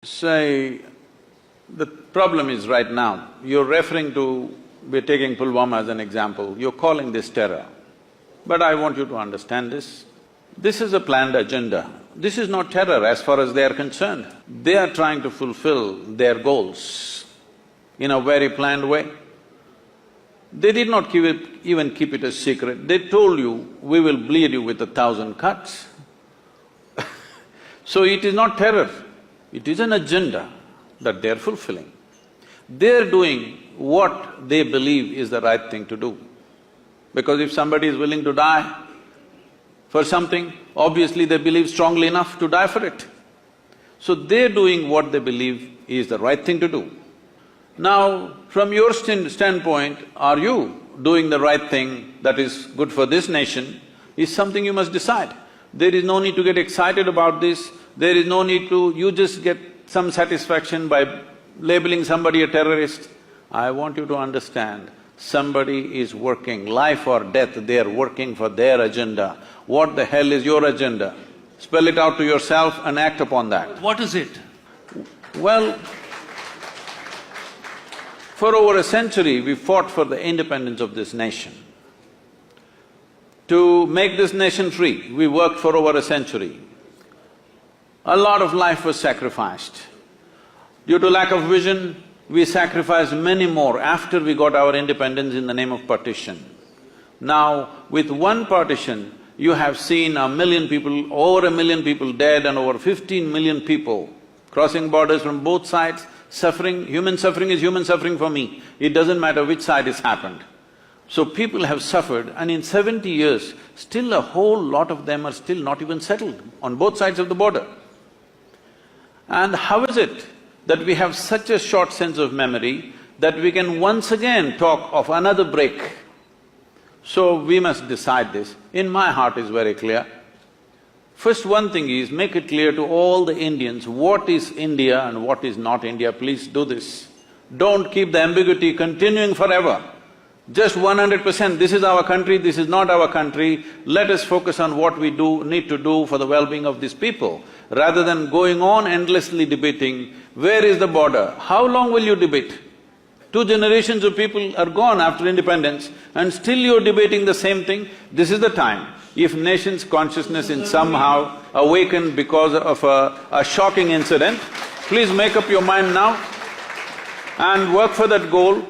Say, the problem is right now, you're referring to… we're taking Pulwama as an example, you're calling this terror. But I want you to understand this. This is a planned agenda. This is not terror as far as they are concerned. They are trying to fulfill their goals in a very planned way. They did not even keep it a secret. They told you, we will bleed you with 1,000 cuts. So it is not terror, it is an agenda that they're fulfilling. They're doing what they believe is the right thing to do. Because if somebody is willing to die for something, obviously they believe strongly enough to die for it. So they're doing what they believe is the right thing to do. Now, from your standpoint, are you doing the right thing that is good for this nation is something you must decide. There is no need to get excited about this, there is no need to… you just get some satisfaction by labeling somebody a terrorist. I want you to understand, somebody is working, life or death, they are working for their agenda. What the hell is your agenda? Spell it out to yourself and act upon that. What is it? Well, for over a century, we fought for the independence of this nation. To make this nation free, we worked for over a century. A lot of life was sacrificed. Due to lack of vision, we sacrificed many more after we got our independence in the name of partition. Now, with one partition, you have seen 1 million people, over 1 million people dead and over 15 million people crossing borders from both sides, suffering. Human suffering is human suffering for me. It doesn't matter which side it's happened. So people have suffered, and in 70 years, still a whole lot of them are still not even settled on both sides of the border. And how is it that we have such a short sense of memory that we can once again talk of another break? So we must decide this. In my heart is very clear. First one thing is, make it clear to all the Indians what is India and what is not India. Please do this. Don't keep the ambiguity continuing forever. Just 100%, this is our country, this is not our country, let us focus on what we need to do for the well-being of these people, rather than going on endlessly debating, where is the border? How long will you debate? 2 generations of people are gone after independence and still you're debating the same thing. This is the time. If nation's consciousness is somehow awakened because of a shocking incident, please make up your mind now and work for that goal,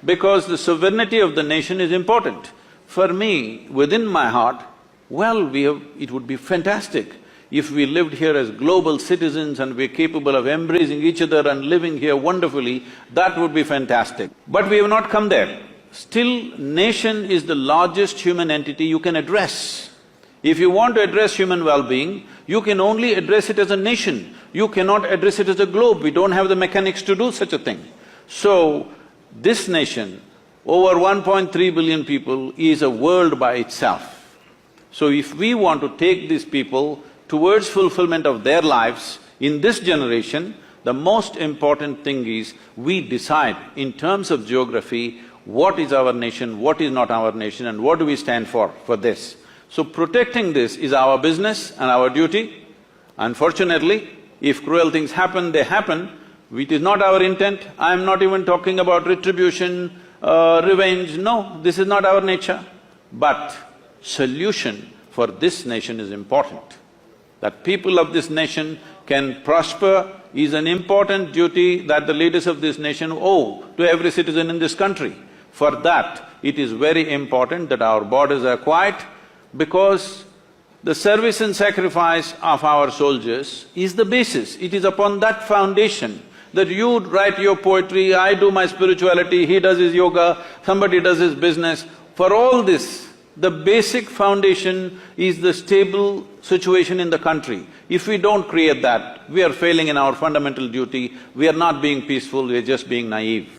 because the sovereignty of the nation is important. For me, within my heart, well, it would be fantastic if we lived here as global citizens and we're capable of embracing each other and living here wonderfully, that would be fantastic. But we have not come there. Still, nation is the largest human entity you can address. If you want to address human well-being, you can only address it as a nation. You cannot address it as a globe. We don't have the mechanics to do such a thing. So, this nation, over 1.3 billion people, is a world by itself. So if we want to take these people towards fulfillment of their lives in this generation, the most important thing is we decide in terms of geography what is our nation, what is not our nation, and what do we stand for this. So protecting this is our business and our duty. Unfortunately, if cruel things happen, they happen. It is not our intent. I am not even talking about retribution, revenge, no, this is not our nature. But solution for this nation is important. That people of this nation can prosper is an important duty that the leaders of this nation owe to every citizen in this country. For that, it is very important that our borders are quiet, because the service and sacrifice of our soldiers is the basis. It is upon that foundation that you write your poetry, I do my spirituality, he does his yoga, somebody does his business. For all this, the basic foundation is the stable situation in the country. If we don't create that, we are failing in our fundamental duty, we are not being peaceful, we are just being naive.